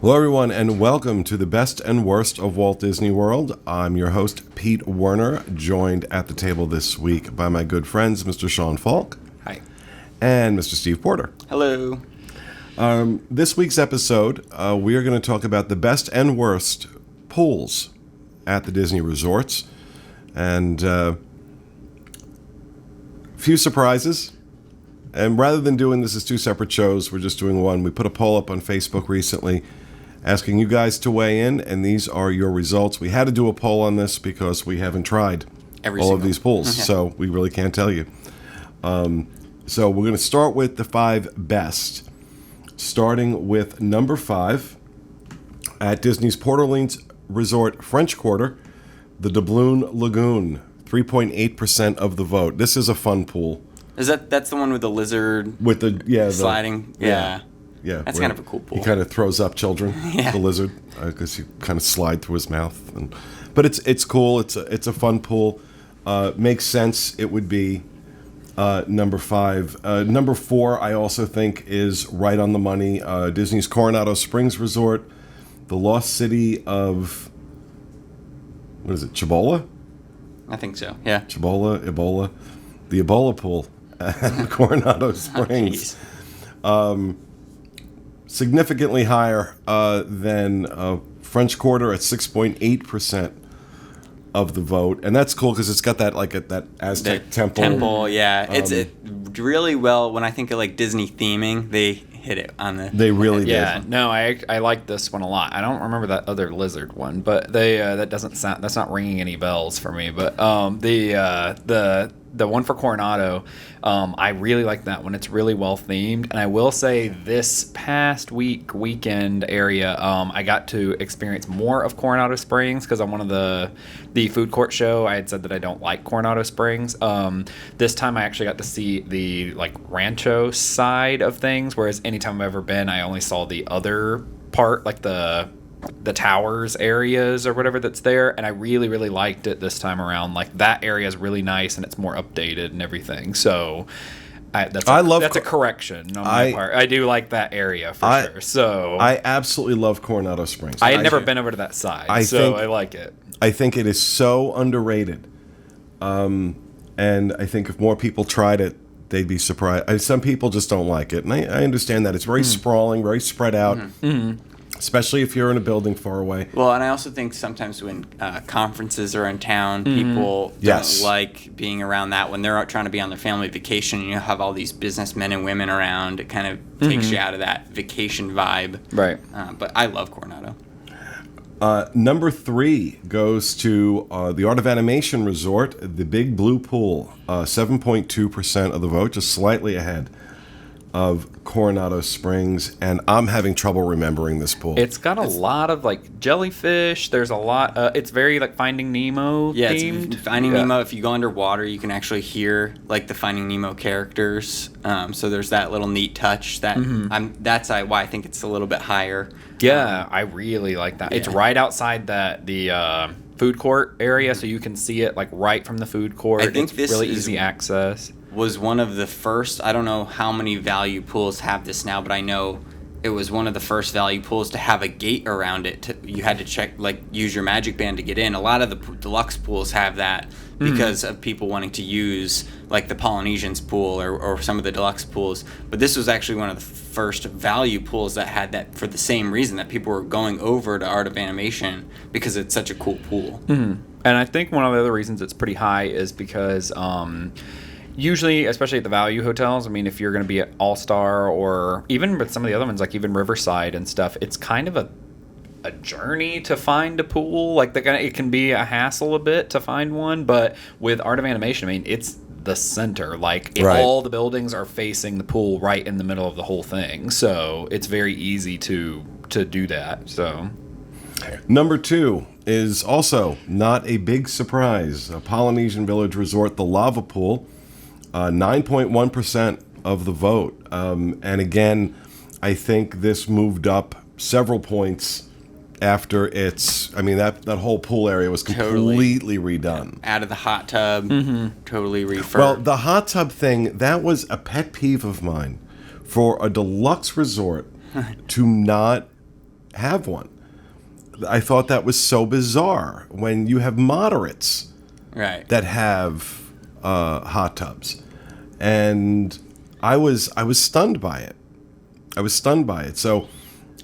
Hello, everyone, and welcome to the best and worst of Walt Disney World. I'm your host, Pete Werner, joined at the table this week by my good friends, Mr. Sean Faulk. Hi. And Mr. Steve Porter. Hello. This week's episode, we are going to talk about the best and worst pools at the Disney resorts. And few surprises. And rather than doing this as two separate shows, we're just doing one. We put a poll up on Facebook recently asking you guys to weigh in, and these are your results. We had to do a poll on this because we haven't tried all of these pools, so we really can't tell you. So we're going to start with the 5 best, starting with number 5 at Disney's Port Orleans Resort French Quarter, the Doubloon Lagoon, 3.8% of the vote. This is a fun pool. That's the one with the lizard with the sliding? Yeah. That's kind of a cool pool. He kind of throws up children, the lizard, because he kind of slide through his mouth. But it's cool. It's a fun pool. Makes sense. It would be number 5. Number 4, I also think, is right on the money. Disney's Coronado Springs Resort, the lost city of, what is it, Cibola? I think so, yeah. Ebola. The Ebola pool at Coronado Springs. Significantly higher than French Quarter at 6.8% of the vote, and that's cool because it's got that that Aztec temple. It's really well. When I think of like Disney theming, they hit it on the. They really did. Yeah, no, I like this one a lot. I don't remember that other lizard one, but that's not ringing any bells for me. But the one for Coronado, I really like that one. It's really well themed, and I will say this past weekend area, I got to experience more of Coronado Springs because on one of the food court show, I had said that I don't like Coronado Springs. This time, I actually got to see the Rancho side of things, whereas anytime I've ever been, I only saw the other part, like the towers areas or whatever that's there, and I really, really liked it this time around. Like, that area is really nice and it's more updated and everything. So that's a correction on my part. I do like that area for sure. So I absolutely love Coronado Springs. I had never been over to that side, I like it. I think it is so underrated, and I think if more people tried it, they'd be surprised. Some people just don't like it, and I understand that. It's very sprawling, very spread out. Especially if you're in a building far away. Well, and I also think sometimes when conferences are in town, people don't like being around that. When they're out trying to be on their family vacation and you have all these businessmen and women around, it kind of takes you out of that vacation vibe. Right. But I love Coronado. Number 3 goes to the Art of Animation Resort, the Big Blue Pool, 7.2% of the vote, just slightly ahead of Coronado Springs, and I'm having trouble remembering this pool. It's got a lot of jellyfish. There's a lot. It's very Finding Nemo themed. It's Finding Nemo. If you go underwater, you can actually hear the Finding Nemo characters. So there's that little neat touch that that's why I think it's a little bit higher. Yeah, I really like that. Yeah. It's right outside the food court area, so you can see it right from the food court. I think it's really easy access. Was one of the first, I don't know how many value pools have this now, but I know it was one of the first value pools to have a gate around it. You had to check, use your Magic Band to get in. A lot of the deluxe pools have that because of people wanting to use, the Polynesians pool or some of the deluxe pools. But this was actually one of the first value pools that had that for the same reason, that people were going over to Art of Animation because it's such a cool pool. And I think one of the other reasons it's pretty high is because usually, especially at the value hotels, if you're going to be at All-Star or even with some of the other ones, even Riverside and stuff, it's kind of a journey to find a pool. It can be a hassle a bit to find one, but with Art of Animation, it's the center. All the buildings are facing the pool right in the middle of the whole thing, so it's very easy to do that. So number 2 is also not a big surprise. A Polynesian Village Resort, the Lava Pool. 9.1% of the vote. And again, I think this moved up several points after that whole pool area was completely redone. Out of the hot tub, totally refurbed. Well, the hot tub thing, that was a pet peeve of mine. For a deluxe resort to not have one. I thought that was so bizarre when you have moderates Right. that have hot tubs, and I was stunned by it. I was stunned by it. So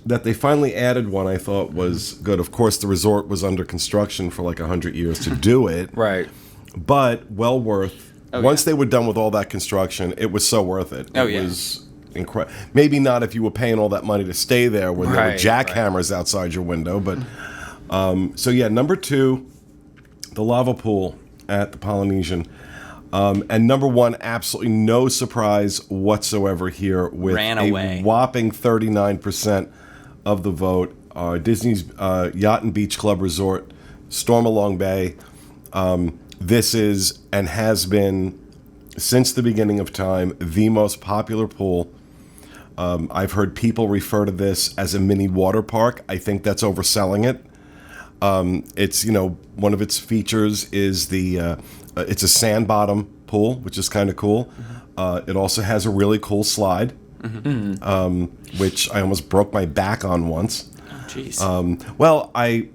that they finally added one, I thought was good. Of course, the resort was under construction for like 100 years to do it, Right. but well worth. Oh, Once yeah. they were done with all that construction, it was so worth it. Oh, It yeah. was incredible. Maybe not if you were paying all that money to stay there when there were Right, jackhammers outside your window, but so yeah, number 2, the lava pool at the Polynesian. And number 1, absolutely no surprise whatsoever here with Ran a away. whopping 39% of the vote. Disney's Yacht and Beach Club Resort, Stormalong Bay. This is and has been, since the beginning of time, the most popular pool. I've heard people refer to this as a mini water park. I think that's overselling it. It's, one of its features is it's a sand bottom pool, which is kind of cool. It also has a really cool slide, which I almost broke my back on once. Jeez. Well, I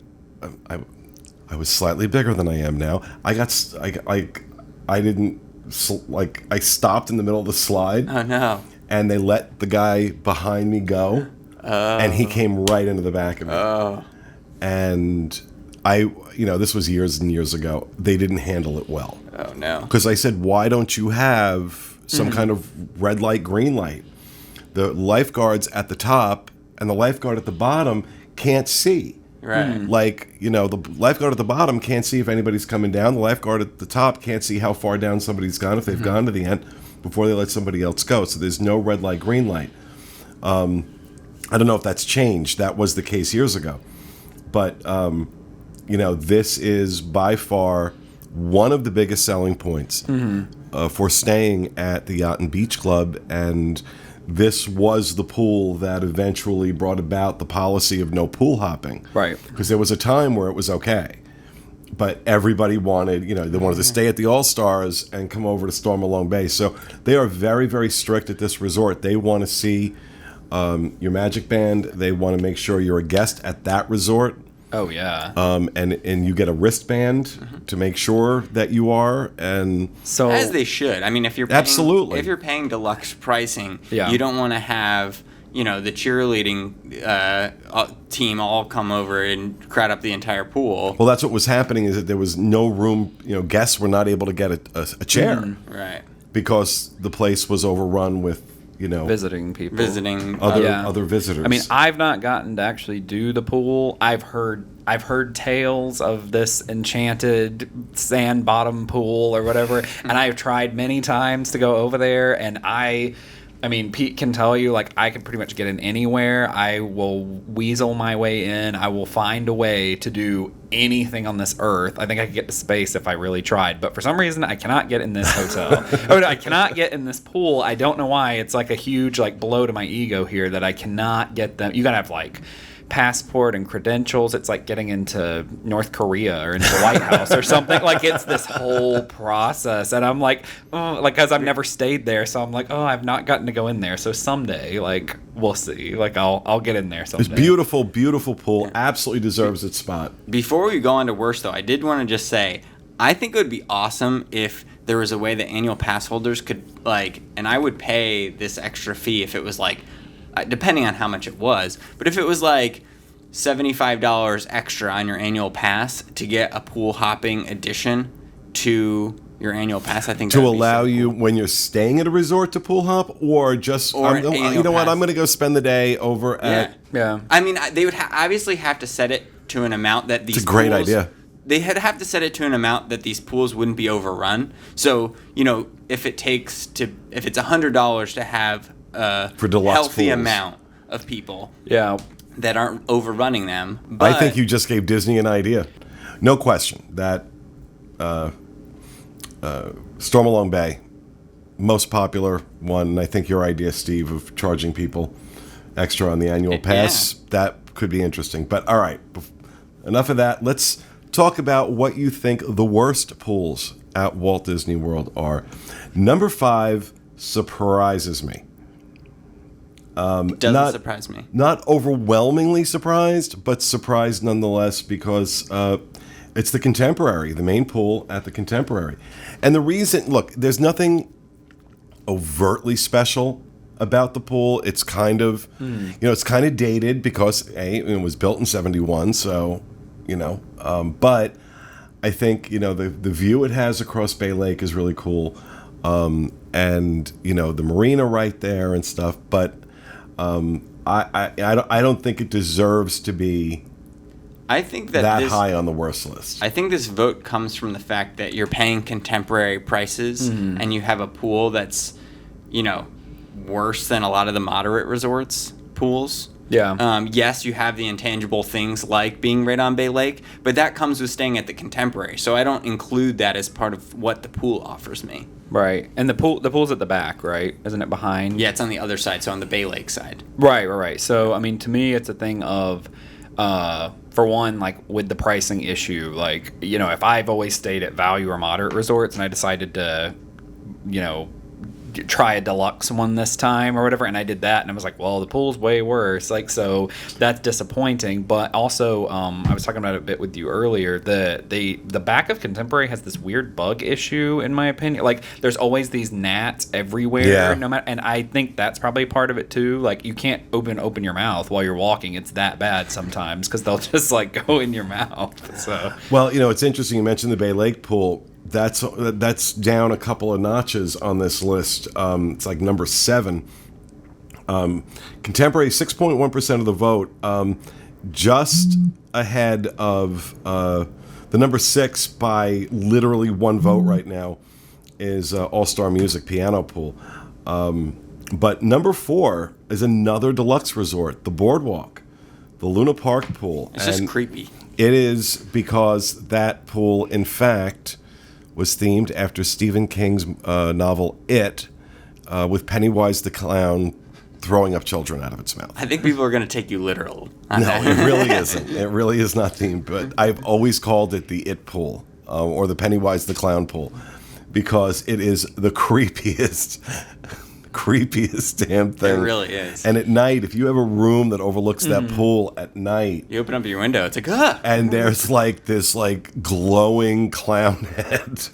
was slightly bigger than I am now. I stopped in the middle of the slide, Oh no. and they let the guy behind me go, and he came right into the back of me. Oh. And this was years and years ago. They didn't handle it well. Oh no. Because I said, why don't you have some kind of red light, green light? The lifeguards at the top and the lifeguard at the bottom can't see. Right. Like, the lifeguard at the bottom can't see if anybody's coming down. The lifeguard at the top can't see how far down somebody's gone, if they've gone to the end, before they let somebody else go. So there's no red light, green light. I don't know if that's changed. That was the case years ago. But, this is by far one of the biggest selling points for staying at the Yacht and Beach Club. And this was the pool that eventually brought about the policy of no pool hopping. Right. Because there was a time where it was okay. But everybody wanted, they wanted to stay at the All-Stars and come over to Stormalong Bay. So they are very, very strict at this resort. They want to see your Magic Band. They want to make sure you're a guest at that resort. Oh yeah. And you get a wristband to make sure that you are. And So As they should. I mean, if you're paying, Absolutely. if you're paying deluxe pricing, Yeah. you don't want to have the cheerleading team all come over and crowd up the entire pool. well, that's what was happening, is that there was no room. Guests were not able to get a chair Right. because the place was overrun with visiting people. Visiting. other visitors. I mean, I've not gotten to actually do the pool. I've heard tales of this enchanted sand bottom pool or whatever, and I've tried many times to go over there, and I mean, Pete can tell you, like, I can pretty much get in anywhere. I will weasel my way in. I will find a way to do anything on this earth. I think I could get to space if I really tried. But for some reason, I cannot get in this hotel. I cannot get in this pool. I don't know why. It's like a huge, blow to my ego here that I cannot get them. You got to have, passport and credentials. It's like getting into North Korea or into the White House or something. It's this whole process, and I'm like, oh, because I've never stayed there, so I'm like, oh, I've not gotten to go in there. So someday, we'll see. I'll get in there someday. it's beautiful, beautiful pool. Absolutely deserves its spot. Before we go on to worse, though, I did want to just say, I think it would be awesome if there was a way that annual pass holders could, and I would pay this extra fee if it was depending on how much it was, but if it was $75 extra on your annual pass to get a pool hopping addition to your annual pass, I think To that would be allow so you, cool. when you're staying at a resort, to pool hop, or just, Or an you annual know what, pass. I'm going to go spend the day over at... Yeah. I mean, they would obviously have to set it to an amount that these It's a great pools- idea. They had have to set it to an amount that these pools wouldn't be overrun. So, if it's $100 to have a For deluxe healthy pools. amount of people Yeah. that aren't overrunning them. But I think you just gave Disney an idea. No question that Stormalong Bay, most popular one, and I think your idea, Steve, of charging people extra on the annual pass, that could be interesting. But all right, enough of that. Let's talk about what you think the worst pools at Walt Disney World are. Number 5 surprises me. Doesn't surprise me. Not overwhelmingly surprised, but surprised nonetheless because it's the Contemporary, the main pool at the Contemporary. And the reason, look, there's nothing overtly special about the pool. It's kind of, it's kind of dated because it was built in 71, so, but I think, the view it has across Bay Lake is really cool. And, the marina right there and stuff, but I don't think it deserves to be I think that high on the worst list. I think this vote comes from the fact that you're paying Contemporary prices and you have a pool that's, worse than a lot of the moderate resorts pools. Yeah. Yes, you have the intangible things like being right on Bay Lake, but that comes with staying at the Contemporary. So I don't include that as part of what the pool offers me. Right. And the pool's at the back, right? Isn't it behind? Yeah, it's on the other side, so on the Bay Lake side. Right. So, I mean, to me, it's a thing of, for one, like with the pricing issue, like, if I've always stayed at value or moderate resorts and I decided to, try a deluxe one this time or whatever, and I did that, and I was like, well, the pool's way worse, like, so that's disappointing. But also, I was talking about it a bit with you earlier, the back of Contemporary has this weird bug issue, in my opinion. Like, there's always these gnats everywhere, no matter, and I think that's probably part of it too. Like, you can't open your mouth while you're walking. It's that bad sometimes because they'll just like go in your mouth. So, well, it's interesting you mentioned the Bay Lake pool. That's down a couple of notches on this list. It's like number 7. Contemporary, 6.1% of the vote, just ahead of the number 6 by literally one vote right now is All-Star Music Piano Pool. But number 4 is another deluxe resort, the Boardwalk, the Luna Park pool. It's just creepy. It is because that pool, in fact, was themed after Stephen King's novel It, with Pennywise the clown throwing up children out of its mouth. I think people are going to take you literal on No, that. it really isn't. It really is not themed, but I've always called it the It pool, or the Pennywise the clown pool, because it is the creepiest damn thing. It really is. And at night, if you have a room that overlooks that pool at night, You open up your window, it's like, ah! and there's like this like glowing clown head.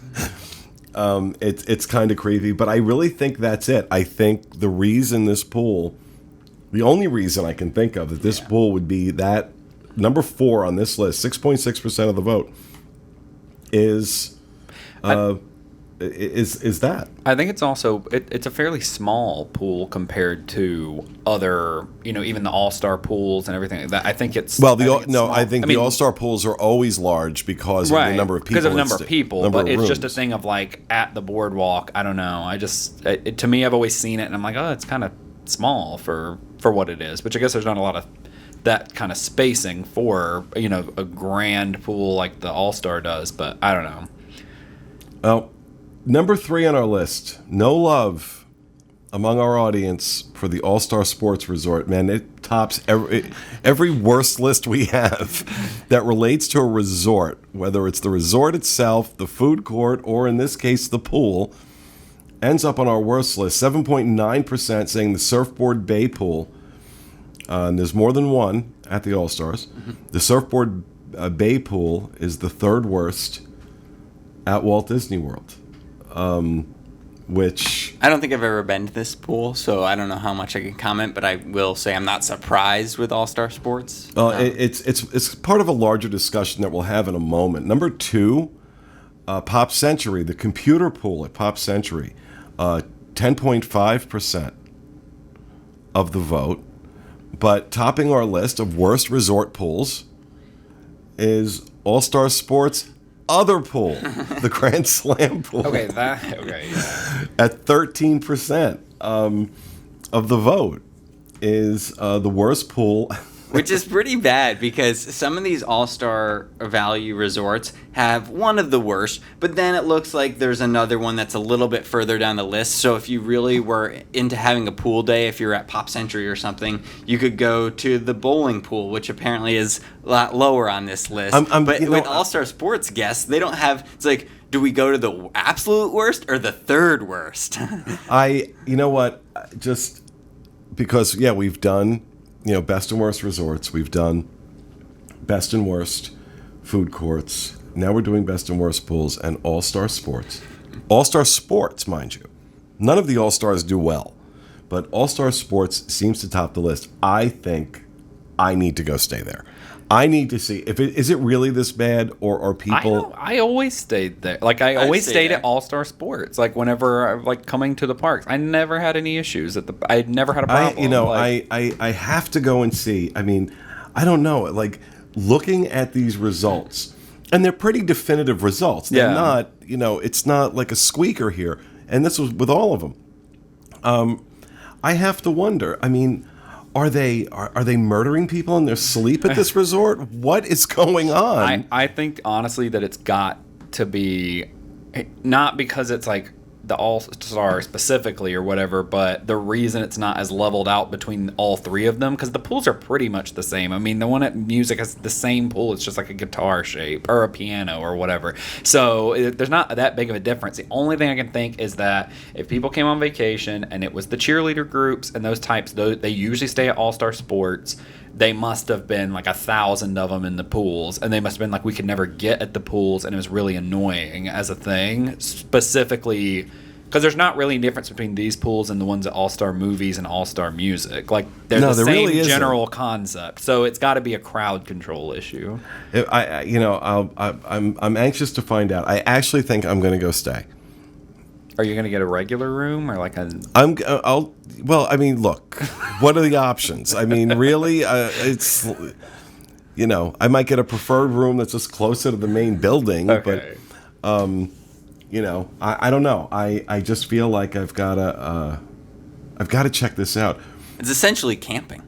It's kind of creepy, but I really think that's it. I think the reason this pool, the only reason I can think of that this pool would be that number 4 on this list, 6.6% of the vote, is that. I think it's also it's a fairly small pool compared to other, even the all-star pools and everything like that. I think it's well. I think the all-star pools are always large because of the number of people. Because of the number of people, but it's just a rooms. thing of like at the boardwalk. I don't know. I just to me, I've always seen it, and I'm like, oh, it's kind of small for what it is. Which I guess there's not a lot of that kind of spacing for a grand pool like the all-star does. But I don't know. Well. Number 3 on our list, no love among our audience for the All-Star Sports Resort. Man, it tops every worst list we have that relates to a resort, whether it's the resort itself, the food court, or in this case, the pool, ends up on our worst list. 7.9% saying the Surfboard Bay Pool. And there's more than one at the All-Stars. Mm-hmm. The Surfboard Bay Pool is the 3rd worst at Walt Disney World. Which I don't think I've ever been to this pool, so I don't know how much I can comment, but I will say I'm not surprised with All-Star Sports. It's part of a larger discussion that we'll have in a moment. Number 2, Pop Century, the computer pool at Pop Century, 10.5% of the vote. But topping our list of worst resort pools is All-Star Sports other pool, the Grand Slam pool. Okay, yeah. At 13% of the vote is the worst pool. Which is pretty bad because some of these all-star value resorts have one of the worst, but then it looks like there's another one that's a little bit further down the list. So if you really were into having a pool day, if you're at Pop Century or something, you could go to the bowling pool, which apparently is a lot lower on this list. But with all-star sports guests, they don't have, it's like, do we go to the absolute worst or the 3rd worst? You know what, just because we've done, best and worst resorts. We've done best and worst food courts. Now we're doing best and worst pools and all-star sports. All-star sports, mind you. None of the all-stars do well, but all-star sports seems to top the list. I think I need to go stay there. I need to see is it really this bad, or are people? I always stayed there. Like I always stayed at All Star Sports. Like whenever coming to the parks, I never had any issues I never had a problem. I have to go and see. I mean, I don't know. Like looking at these results, and they're pretty definitive results. They're not. It's not like a squeaker here. And this was with all of them. I have to wonder. I mean. Are they murdering people in their sleep at this resort? What is going on? I think honestly that it's got to be not because it's like the All-Star specifically or whatever, but the reason it's not as leveled out between all three of them, because the pools are pretty much the same. I mean, the one at Music has the same pool. It's just like a guitar shape or a piano or whatever. So there's not that big of a difference. The only thing I can think is that if people came on vacation and it was the cheerleader groups and those types, they usually stay at All-Star Sports. They must have been like 1,000 of them in the pools, and they must have been like we could never get at the pools, and it was really annoying as a thing, specifically because there's not really a difference between these pools and the ones at All-Star Movies and All-Star Music. Like they're the same really general concept, so it's got to be a crowd control issue. I'm anxious to find out. I actually think I'm going to go stay. Are you going to get a regular room or like a? Well, I mean, look, what are the options? I mean, really, it's, I might get a preferred room that's just closer to the main building, okay. But, I don't know. I just feel like I've got to check this out. It's essentially camping.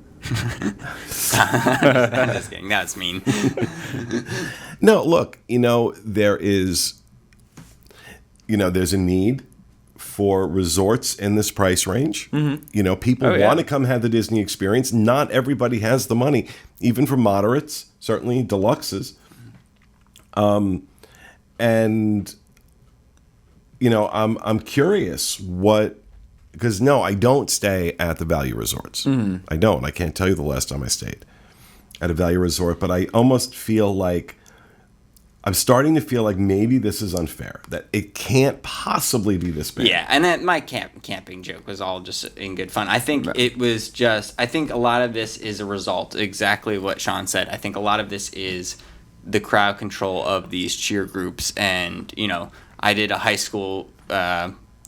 I'm just kidding. That's mean. No, look, there's a need for resorts in this price range. Mm-hmm. People want to come have the Disney experience. Not everybody has the money, even for moderates, certainly deluxes. I'm curious because I don't stay at the value resorts. Mm-hmm. I don't. I can't tell you the last time I stayed at a value resort, but I almost feel like I'm starting to feel like maybe this is unfair, that it can't possibly be this bad. Yeah, and that my camping joke was all just in good fun. I think it was I think a lot of this is a result, exactly what Sean said. I think a lot of this is the crowd control of these cheer groups. And, I did a high school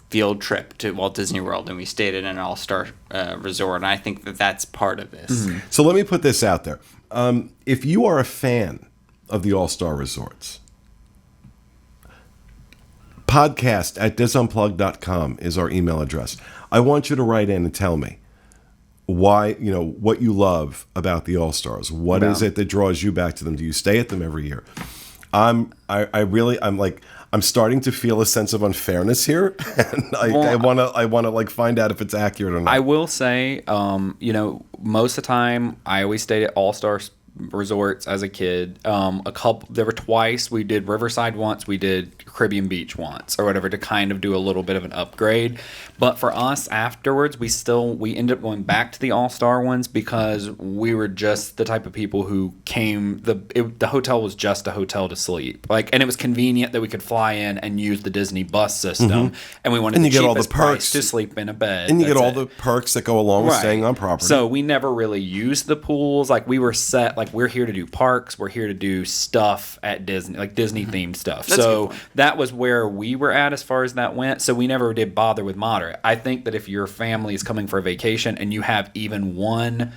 field trip to Walt Disney World, and we stayed at an all-star resort, and I think that's part of this. Mm-hmm. So let me put this out there. If you are a fan of the all-star resorts, podcast@disunplug.com is our email address. I want you to write in and tell me why, what you love about the all-stars. What is it that draws you back to them? Do you stay at them every year? I'm starting to feel a sense of unfairness here, and I want to find out if it's accurate or not. I will say, most of the time I always stayed at all-star resorts as a kid. There were twice. We did Riverside once, we did Caribbean Beach once, or whatever, to kind of do a little bit of an upgrade. But for us afterwards, we ended up going back to the all-star ones because we were just the type of people who came. The hotel was just a hotel to sleep, and it was convenient that we could fly in and use the Disney bus system, mm-hmm. and we wanted the cheapest price to sleep in a bed, and you get all the perks that go along with staying on property. So we never really used the pools. We were set. We're here to do parks. We're here to do stuff at Disney, Disney themed stuff. So that was where we were at as far as that went. So we never did bother with moderate. I think that if your family is coming for a vacation and you have even one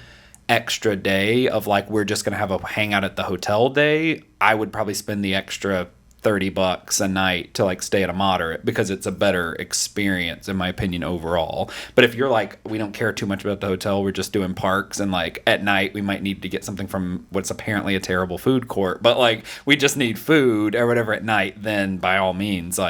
extra day of we're just going to have a hangout at the hotel day, I would probably spend the extra $30 a night to stay at a moderate, because it's a better experience in my opinion overall. But if you're we don't care too much about the hotel, we're just doing parks, and at night we might need to get something from what's apparently a terrible food court, but we just need food or whatever at night, then by all means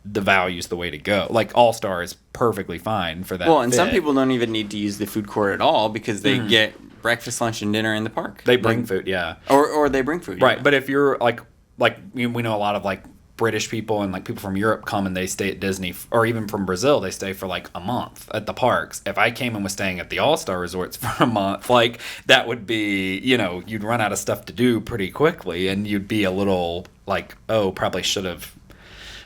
the value's the way to go. All-Star is perfectly fine for that. Well, and some people don't even need to use the food court at all because they get breakfast, lunch, and dinner in the park. They bring food, yeah. Or they bring food. Right, but if you're we know a lot of British people and like people from Europe come and they stay at Disney, or even from Brazil, they stay for like a month at the parks. If I came and was staying at the All-Star resorts for a month, like that would be, you'd run out of stuff to do pretty quickly, and you'd be a little like, oh, probably should have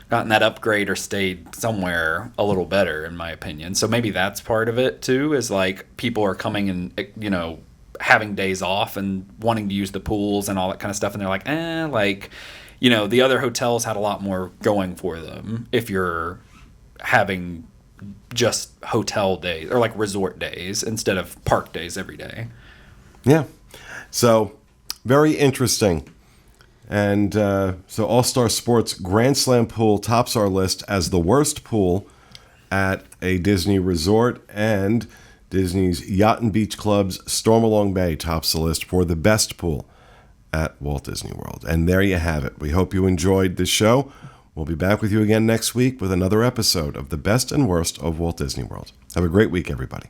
gotten that upgrade or stayed somewhere a little better, in my opinion. So maybe that's part of it too, is like people are coming and, having days off and wanting to use the pools and all that kind of stuff. And they're like, the other hotels had a lot more going for them if you're having just hotel days or like resort days instead of park days every day. Yeah. So very interesting. And so All-Star Sports Grand Slam Pool tops our list as the worst pool at a Disney resort, and Disney's Yacht and Beach Club's Stormalong Bay tops the list for the best pool at Walt Disney World. And there you have it. We hope you enjoyed this show. We'll be back with you again next week with another episode of the best and worst of Walt Disney World. Have a great week, everybody.